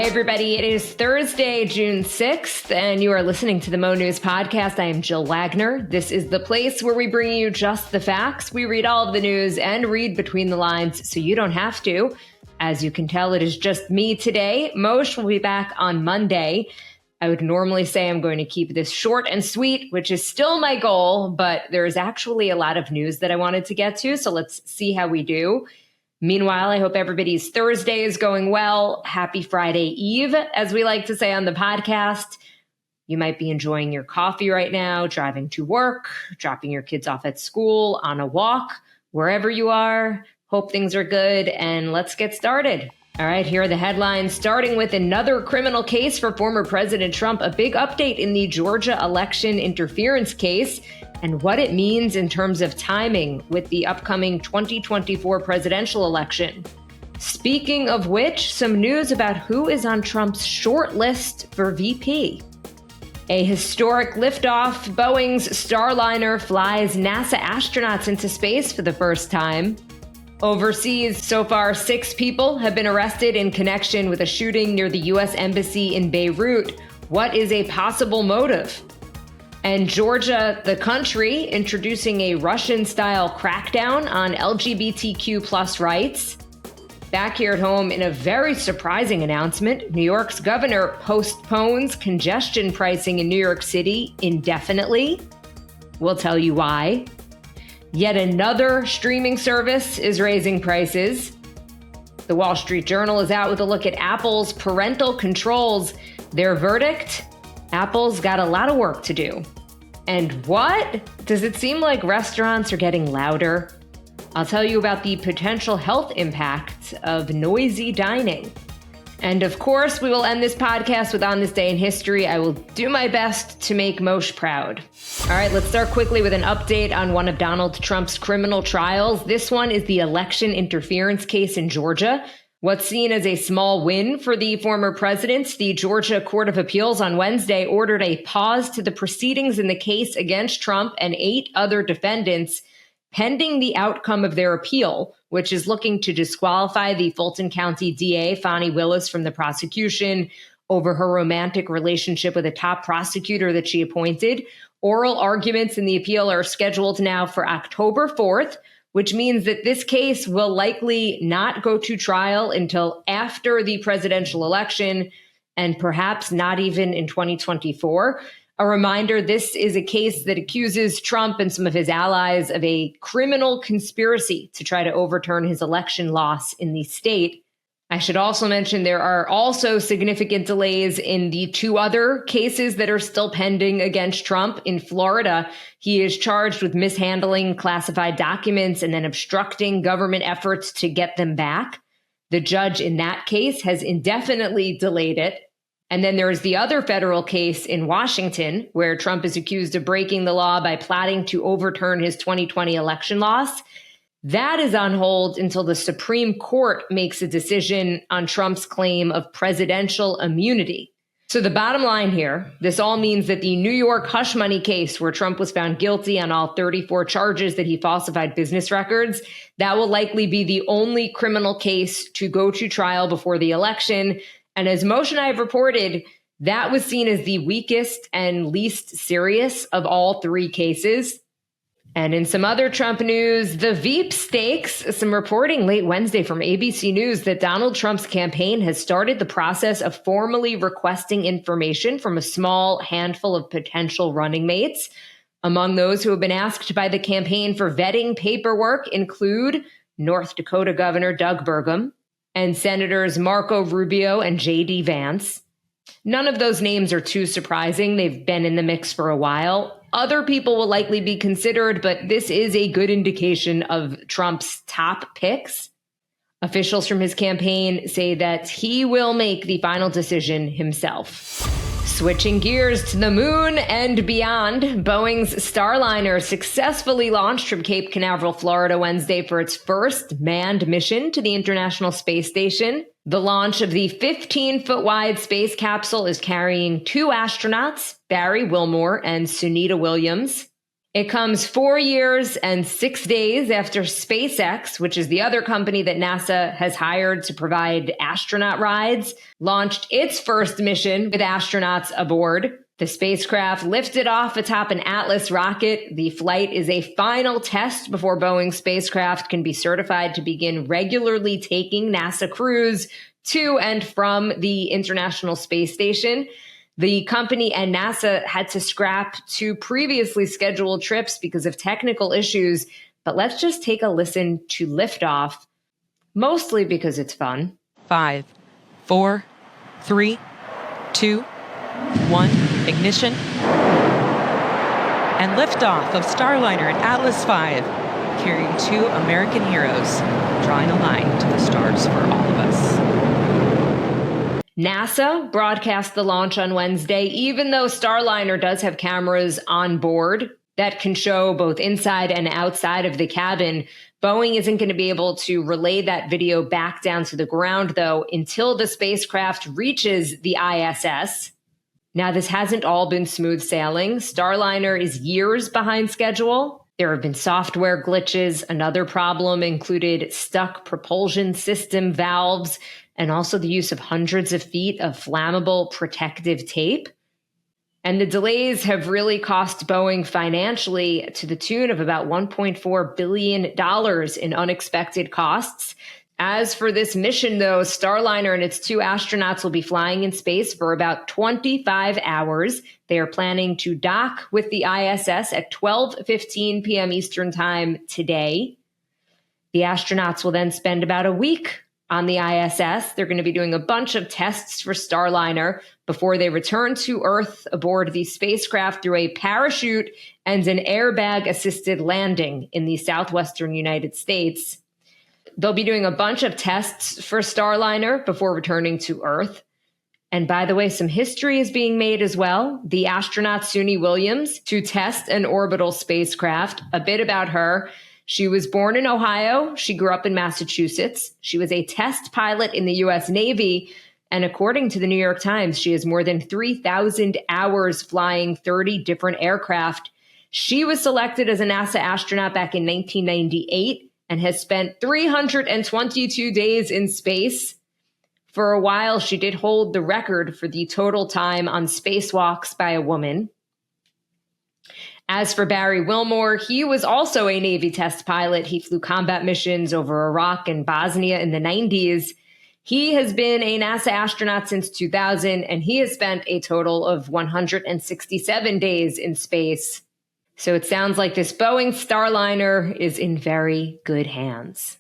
Hey, everybody. It is Thursday, June 6th, and you are listening to the Mo News podcast. I am Jill Wagner. This is the place where we bring you just the facts. We read all of the news and read between the lines so you don't have to. As you can tell, it is just me today. Moshe will be back on Monday. I would normally say I'm going to keep this short and sweet, which is still my goal, but there is actually a lot of news that I wanted to get to, so let's see how we do. Meanwhile, I hope everybody's Thursday is going well. Happy Friday Eve, as we like to say on the podcast. You might be enjoying your coffee right now, driving to work, dropping your kids off at school, on a walk, wherever you are. Hope things are good, and let's get started. All right, here are the headlines, starting with another criminal case for former President Trump, a big update in the Georgia election interference case, and what it means in terms of timing with the upcoming 2024 presidential election. Speaking of which, some news about who is on Trump's shortlist for VP. A historic liftoff, Boeing's Starliner flies NASA astronauts into space for the first time. Overseas, so far, 6 people have been arrested in connection with a shooting near the U.S. Embassy in Beirut. What is a possible motive? And Georgia, the country, introducing a Russian-style crackdown on LGBTQ plus rights. Back here at home, in a very surprising announcement, New York's governor postpones congestion pricing in New York City indefinitely. We'll tell you why. Yet another streaming service is raising prices. The Wall Street Journal is out with a look at Apple's parental controls. Their verdict? Apple's got a lot of work to do. And what? Does it seem like restaurants are getting louder? I'll tell you about the potential health impacts of noisy dining. And of course, we will end this podcast with On This Day in History. I will do my best to make Moshe proud. All right, let's start quickly with an update on one of Donald Trump's criminal trials. This one is the election interference case in Georgia. What's seen as a small win for the former president, the Georgia Court of Appeals on Wednesday ordered a pause to the proceedings in the case against Trump and 8 other defendants pending the outcome of their appeal, which is looking to disqualify the Fulton County DA, Fani Willis, from the prosecution over her romantic relationship with a top prosecutor that she appointed. Oral arguments in the appeal are scheduled now for October 4th, which means that this case will likely not go to trial until after the presidential election and perhaps not even in 2024. A reminder, this is a case that accuses Trump and some of his allies of a criminal conspiracy to try to overturn his election loss in the state. I should also mention there are also significant delays in the 2 other cases that are still pending against Trump. In Florida, he is charged with mishandling classified documents and then obstructing government efforts to get them back. The judge in that case has indefinitely delayed it. And then there is the other federal case in Washington, where Trump is accused of breaking the law by plotting to overturn his 2020 election loss. That is on hold until the Supreme Court makes a decision on Trump's claim of presidential immunity. So the bottom line here, this all means that the New York hush money case, where Trump was found guilty on all 34 charges that he falsified business records, that will likely be the only criminal case to go to trial before the election. And as Moshe and I have reported, that was seen as the weakest and least serious of all 3 cases. And in some other Trump news, the Veep stakes, some reporting late Wednesday from ABC News that Donald Trump's campaign has started the process of formally requesting information from a small handful of potential running mates. Among those who have been asked by the campaign for vetting paperwork include North Dakota Governor Doug Burgum and Senators Marco Rubio and J.D. Vance. None of those names are too surprising. They've been in the mix for a while. Other people will likely be considered, but this is a good indication of Trump's top picks. Officials from his campaign say that he will make the final decision himself. Switching gears to the moon and beyond, Boeing's Starliner successfully launched from Cape Canaveral, Florida, Wednesday for its first manned mission to the International Space Station. The launch of the 15-foot wide space capsule is carrying 2 astronauts, Barry Wilmore and Sunita Williams. It comes 4 years and 6 days after SpaceX, which is the other company that NASA has hired to provide astronaut rides, launched its first mission with astronauts aboard. The spacecraft lifted off atop an Atlas rocket. The flight is a final test before Boeing Spacecraft can be certified to begin regularly taking NASA crews to and from the International Space Station. The company and NASA had to scrap 2 previously scheduled trips because of technical issues. But let's just take a listen to liftoff, mostly because it's fun. 5, 4, 3, 2, 1, ignition. And liftoff of Starliner and Atlas V, carrying 2 American heroes, drawing a line to the stars for all of us. NASA broadcast the launch on Wednesday, even though Starliner does have cameras on board that can show both inside and outside of the cabin. Boeing isn't going to be able to relay that video back down to the ground, though, until the spacecraft reaches the ISS. Now, this hasn't all been smooth sailing. Starliner is years behind schedule. There have been software glitches. Another problem included stuck propulsion system valves and also the use of hundreds of feet of flammable protective tape. And the delays have really cost Boeing financially to the tune of about $1.4 billion in unexpected costs. As for this mission, though, Starliner and its 2 astronauts will be flying in space for about 25 hours. They are planning to dock with the ISS at 12:15 p.m. Eastern Time today. The astronauts will then spend about a week on the ISS. They're going to be doing a bunch of tests for Starliner before they return to Earth aboard the spacecraft through a parachute and an airbag-assisted landing in the southwestern United States. They'll be doing a bunch of tests for Starliner before returning to Earth. And by the way, some history is being made as well. The astronaut Suni Williams to test an orbital spacecraft. A bit about her. She was born in Ohio. She grew up in Massachusetts. She was a test pilot in the U.S. Navy. And according to the New York Times, she has more than 3,000 hours flying 30 different aircraft. She was selected as a NASA astronaut back in 1998 and has spent 322 days in space. For a while, she did hold the record for the total time on spacewalks by a woman. As for Barry Wilmore, he was also a Navy test pilot. He flew combat missions over Iraq and Bosnia in the 90s. He has been a NASA astronaut since 2000, and he has spent a total of 167 days in space. So it sounds like this Boeing Starliner is in very good hands.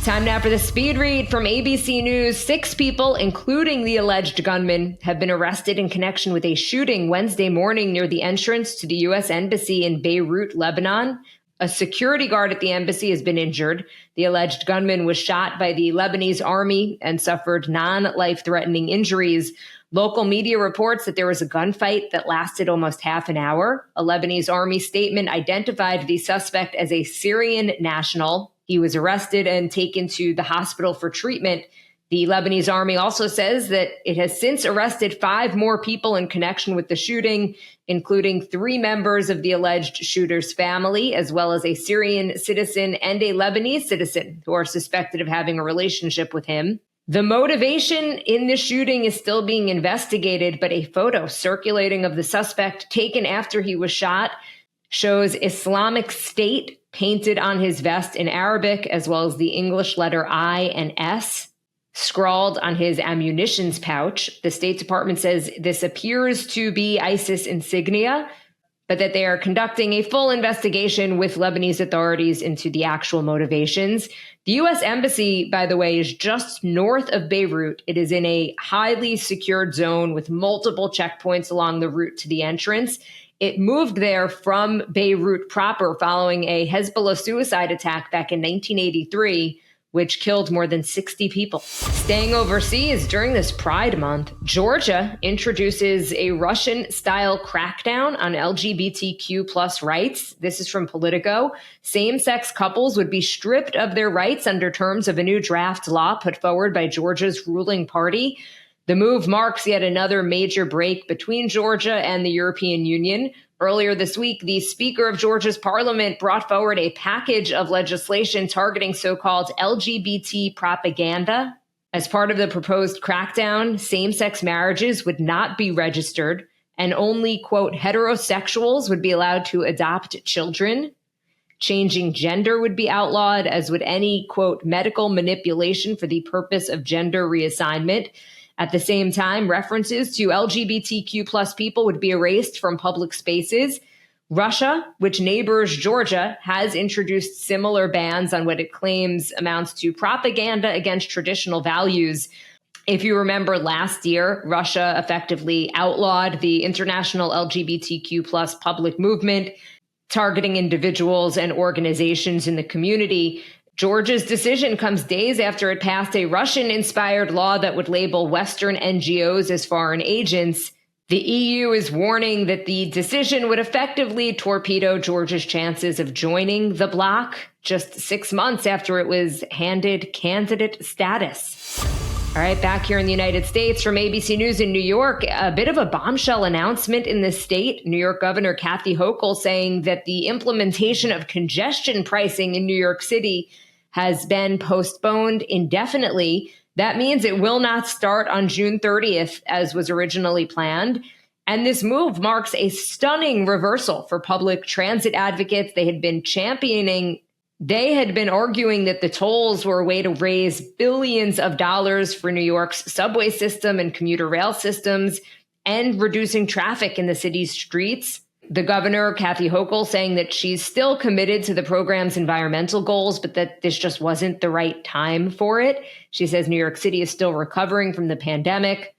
Time now for the speed read from ABC News. 6 people, including the alleged gunman, have been arrested in connection with a shooting Wednesday morning near the entrance to the U.S. Embassy in Beirut, Lebanon. A security guard at the embassy has been injured. The alleged gunman was shot by the Lebanese army and suffered non-life-threatening injuries. Local media reports that there was a gunfight that lasted almost half an hour. A Lebanese army statement identified the suspect as a Syrian national. He was arrested and taken to the hospital for treatment. The Lebanese army also says that it has since arrested 5 more people in connection with the shooting, including 3 members of the alleged shooter's family, as well as a Syrian citizen and a Lebanese citizen who are suspected of having a relationship with him. The motivation in the shooting is still being investigated, but a photo circulating of the suspect taken after he was shot shows Islamic State painted on his vest in Arabic, as well as the English letter I and S scrawled on his ammunitions pouch. The State Department says this appears to be ISIS insignia, but that they are conducting a full investigation with Lebanese authorities into the actual motivations. The U.S. Embassy, by the way, is just north of Beirut. It is in a highly secured zone with multiple checkpoints along the route to the entrance. It moved there from Beirut proper following a Hezbollah suicide attack back in 1983, which killed more than 60 people. Staying overseas during this Pride Month, Georgia introduces a Russian-style crackdown on LGBTQ plus rights. This is from Politico. Same-sex couples would be stripped of their rights under terms of a new draft law put forward by Georgia's ruling party. The move marks yet another major break between Georgia and the European Union. Earlier this week, the Speaker of Georgia's parliament brought forward a package of legislation targeting so-called LGBT propaganda. As part of the proposed crackdown, same-sex marriages would not be registered, and only, quote, heterosexuals would be allowed to adopt children. Changing gender would be outlawed, as would any, quote, medical manipulation for the purpose of gender reassignment. At the same time, references to LGBTQ plus people would be erased from public spaces. Russia, which neighbors Georgia, has introduced similar bans on what it claims amounts to propaganda against traditional values. If you remember last year, Russia effectively outlawed the international LGBTQ plus public movement, targeting individuals and organizations in the community. Georgia's decision comes days after it passed a Russian-inspired law that would label Western NGOs as foreign agents. The EU is warning that the decision would effectively torpedo Georgia's chances of joining the bloc just 6 months after it was handed candidate status. All right, back here in the United States from ABC News in New York, a bit of a bombshell announcement in the state. New York Governor Kathy Hochul saying that the implementation of congestion pricing in New York City has been postponed indefinitely. That means it will not start on June 30th, as was originally planned. And this move marks a stunning reversal for public transit advocates. They had been arguing that the tolls were a way to raise billions of dollars for New York's subway system and commuter rail systems and reducing traffic in the city's streets. The governor, Kathy Hochul, saying that she's still committed to the program's environmental goals, but that this just wasn't the right time for it. She says New York City is still recovering from the pandemic.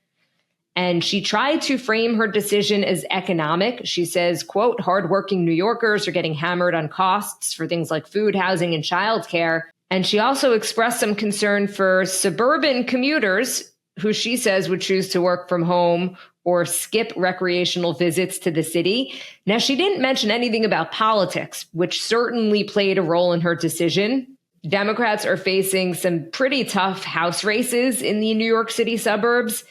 And she tried to frame her decision as economic. She says, quote, hardworking New Yorkers are getting hammered on costs for things like food, housing, and childcare. And she also expressed some concern for suburban commuters who she says would choose to work from home or skip recreational visits to the city. Now, she didn't mention anything about politics, which certainly played a role in her decision. Democrats are facing some pretty tough House races in the New York City suburbs.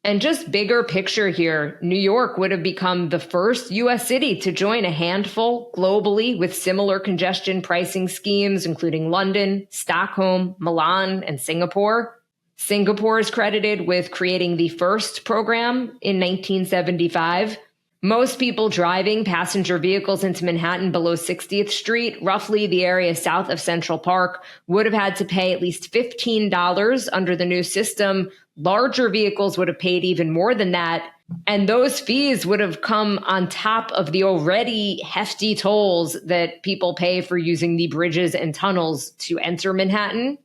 And just bigger picture here, New York would have become the first U.S. city to join a handful globally with similar congestion pricing schemes, including London, Stockholm, Milan, and Singapore. Singapore is credited with creating the first program in 1975. Most people driving passenger vehicles into Manhattan below 60th Street, roughly the area south of Central Park, would have had to pay at least $15 under the new system. Larger vehicles would have paid even more than that. And those fees would have come on top of the already hefty tolls that people pay for using the bridges and tunnels to enter Manhattan.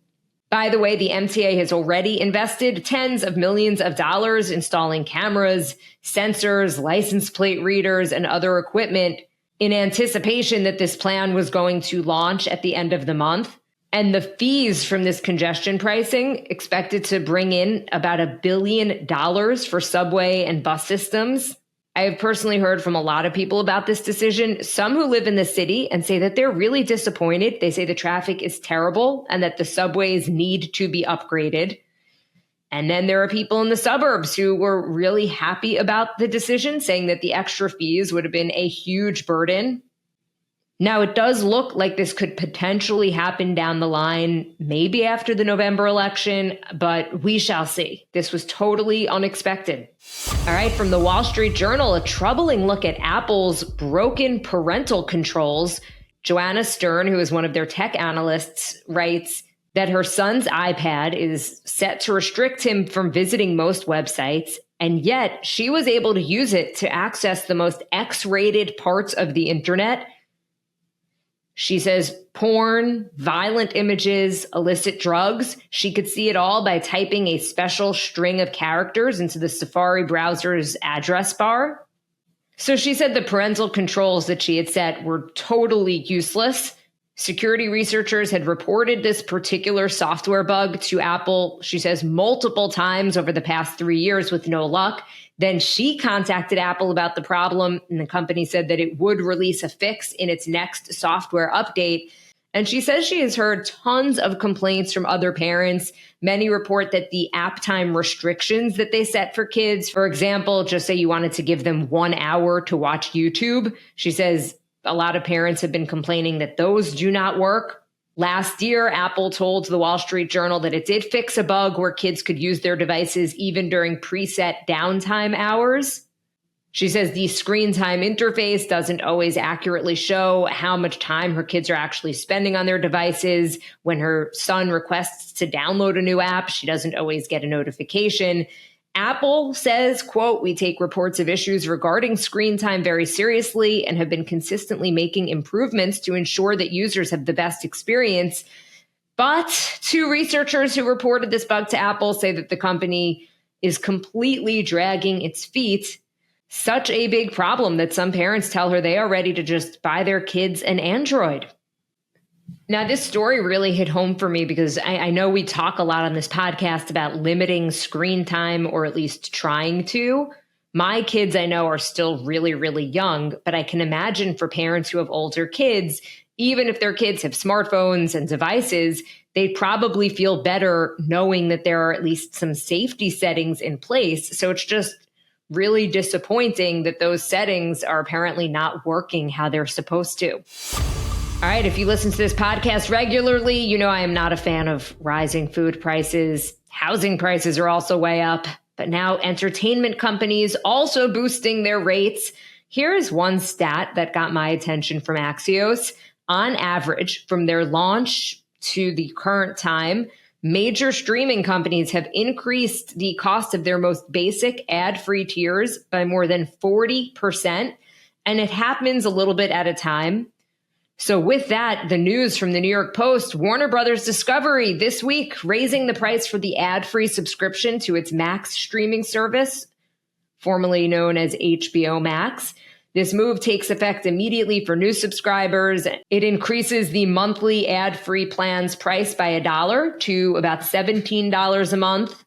By the way, the MTA has already invested tens of millions of dollars installing cameras, sensors, license plate readers, and other equipment in anticipation that this plan was going to launch at the end of the month. And the fees from this congestion pricing expected to bring in about $1 billion for subway and bus systems. I have personally heard from a lot of people about this decision, some who live in the city and say that they're really disappointed. They say the traffic is terrible and that the subways need to be upgraded. And then there are people in the suburbs who were really happy about the decision, saying that the extra fees would have been a huge burden. Now, it does look like this could potentially happen down the line, maybe after the November election, but we shall see. This was totally unexpected. All right, from the Wall Street Journal, a troubling look at Apple's broken parental controls. Joanna Stern, who is one of their tech analysts, writes that her son's iPad is set to restrict him from visiting most websites, and yet she was able to use it to access the most X-rated parts of the internet. She says porn, violent images, illicit drugs. She could see it all by typing a special string of characters into the Safari browser's address bar. So she said the parental controls that she had set were totally useless. Security researchers had reported this particular software bug to Apple, she says, multiple times over the past 3 years with no luck. Then she contacted Apple about the problem, and the company said that it would release a fix in its next software update. And she says she has heard tons of complaints from other parents. Many report that the app time restrictions that they set for kids, for example, just say you wanted to give them 1 hour to watch YouTube. She says a lot of parents have been complaining that those do not work. Last year, Apple told the Wall Street Journal that it did fix a bug where kids could use their devices even during preset downtime hours. She says the screen time interface doesn't always accurately show how much time her kids are actually spending on their devices. When her son requests to download a new app, she doesn't always get a notification. Apple says, quote, "We take reports of issues regarding screen time very seriously and have been consistently making improvements to ensure that users have the best experience." But two researchers who reported this bug to Apple say that the company is completely dragging its feet. Such a big problem that some parents tell her they are ready to just buy their kids an Android. Now, this story really hit home for me because I know we talk a lot on this podcast about limiting screen time, or at least trying to. My kids, I know, are still really, really young, but I can imagine for parents who have older kids, even if their kids have smartphones and devices, they'd probably feel better knowing that there are at least some safety settings in place. So it's just really disappointing that those settings are apparently not working how they're supposed to. All right, if you listen to this podcast regularly, you know I am not a fan of rising food prices. Housing prices are also way up, but now entertainment companies also boosting their rates. Here's one stat that got my attention from Axios. On average, from their launch to the current time, major streaming companies have increased the cost of their most basic ad-free tiers by more than 40%, and it happens a little bit at a time. So with that, the news from the New York Post, Warner Brothers Discovery this week raising the price for the ad-free subscription to its Max streaming service, formerly known as HBO Max. This move takes effect immediately for new subscribers. It increases the monthly ad-free plan's price by $1 to about $17 a month.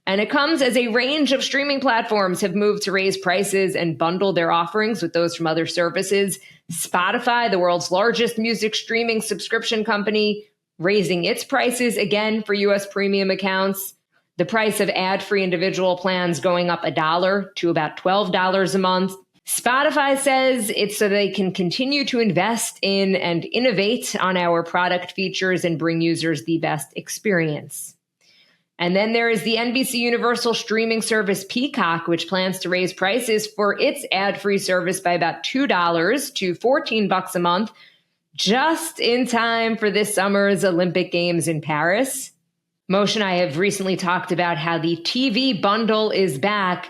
And it comes as a range of streaming platforms have moved to raise prices and bundle their offerings with those from other services. Spotify, the world's largest music streaming subscription company, raising its prices again for U.S. premium accounts. The price of ad-free individual plans going up $1 to about $12 a month. Spotify says it's so they can continue to invest in and innovate on our product features and bring users the best experience. And then there is the NBC Universal streaming service Peacock, which plans to raise prices for its ad-free service by about $2 to $14 a month, just in time for this summer's Olympic Games in Paris. Moshe and I have recently talked about how the TV bundle is back.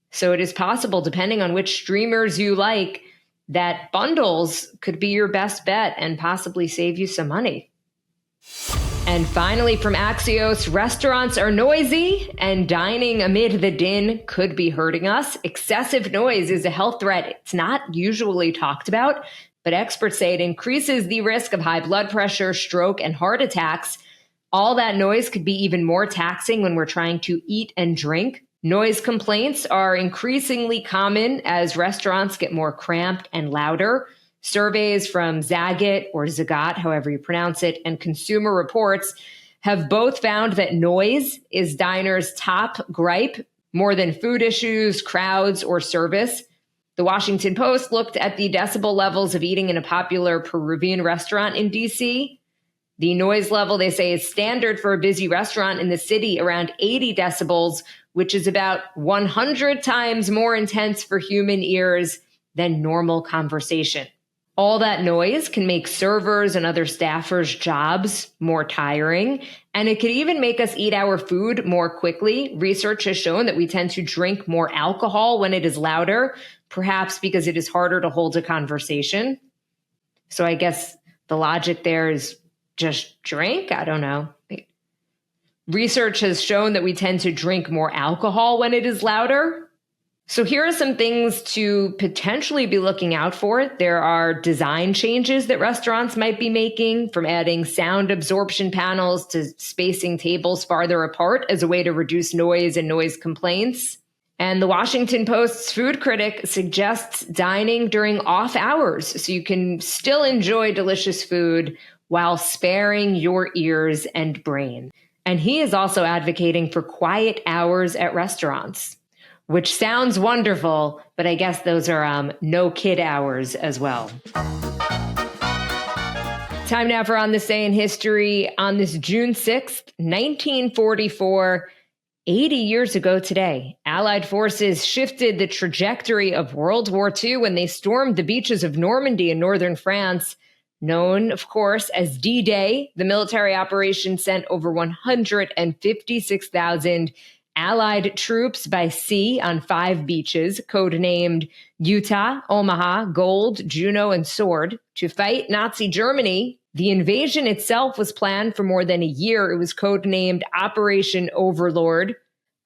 So it is possible, depending on which streamers you like, that bundles could be your best bet and possibly save you some money. And finally, from Axios, restaurants are noisy and dining amid the din could be hurting us. Excessive noise is a health threat. It's not usually talked about, but experts say it increases the risk of high blood pressure, stroke, and heart attacks. All that noise could be even more taxing when we're trying to eat and drink. Noise complaints are increasingly common as restaurants get more cramped and louder. Surveys from Zagat or Zagat, however you pronounce it, and Consumer Reports have both found that noise is diners' top gripe, more than food issues, crowds, or service. The Washington Post looked at the decibel levels of eating in a popular Peruvian restaurant in D.C. The noise level, they say, is standard for a busy restaurant in the city, around 80 decibels, which is about 100 times more intense for human ears than normal conversation. All that noise can make servers and other staffers' jobs more tiring, and it could even make us eat our food more quickly. Research has shown that we tend to drink more alcohol when it is louder, perhaps because it is harder to hold a conversation. So I guess the logic there is just drink? I don't know. Research has shown that we tend to drink more alcohol when it is louder. So here are some things to potentially be looking out for. There are design changes that restaurants might be making, from adding sound absorption panels to spacing tables farther apart as a way to reduce noise and noise complaints. And the Washington Post's food critic suggests dining during off hours so you can still enjoy delicious food while sparing your ears and brain. And he is also advocating for quiet hours at restaurants, which sounds wonderful, but I guess those are no kid hours as well. Time now for On This Day in History. On this June 6th, 1944, 80 years ago today, Allied forces shifted the trajectory of World War II when they stormed the beaches of Normandy in northern France, known, of course, as D-Day. The military operation sent over 156,000 Allied troops by sea on 5 beaches, codenamed Utah, Omaha, Gold, Juno, and Sword, to fight Nazi Germany. The invasion itself was planned for more than a year. It was codenamed Operation Overlord.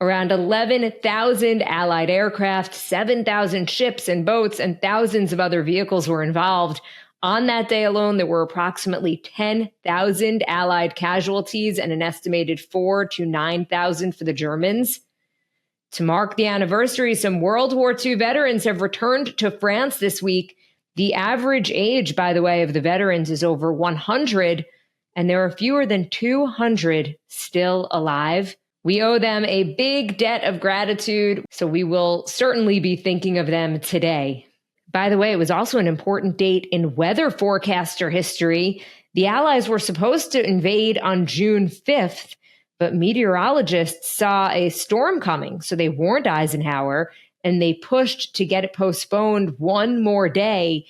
Around 11,000 Allied aircraft, 7,000 ships and boats, and thousands of other vehicles were involved. On that day alone, there were approximately 10,000 Allied casualties and an estimated 4,000 to 9,000 for the Germans. To mark the anniversary, some World War II veterans have returned to France this week. The average age, by the way, of the veterans is over 100, and there are fewer than 200 still alive. We owe them a big debt of gratitude, so we will certainly be thinking of them today. By the way, it was also an important date in weather forecaster history. The Allies were supposed to invade on June 5th, but meteorologists saw a storm coming, so they warned Eisenhower, and they pushed to get it postponed one more day.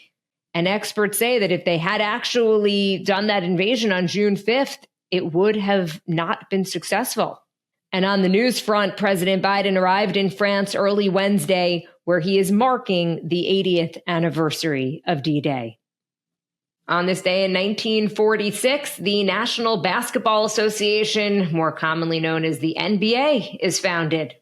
And experts say that if they had actually done that invasion on June 5th, it would have not been successful. And on the news front, President Biden arrived in France early Wednesday, where he is marking the 80th anniversary of D-Day. On this day in 1946, the National Basketball Association, more commonly known as the NBA, is founded.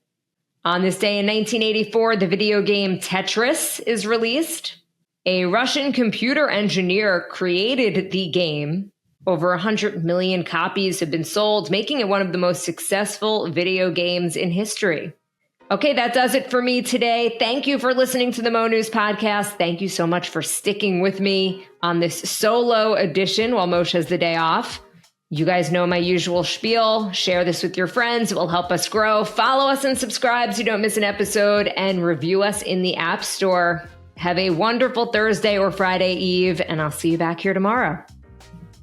On this day in 1984, the video game Tetris is released. A Russian computer engineer created the game. Over 100 million copies have been sold, making it one of the most successful video games in history. Okay, that does it for me today. Thank you for listening to the Mo News podcast. Thank you so much for sticking with me on this solo edition while Moshe has the day off. You guys know my usual spiel. Share this with your friends. It will help us grow. Follow us and subscribe so you don't miss an episode, and review us in the App Store. Have a wonderful Thursday or Friday Eve, and I'll see you back here tomorrow.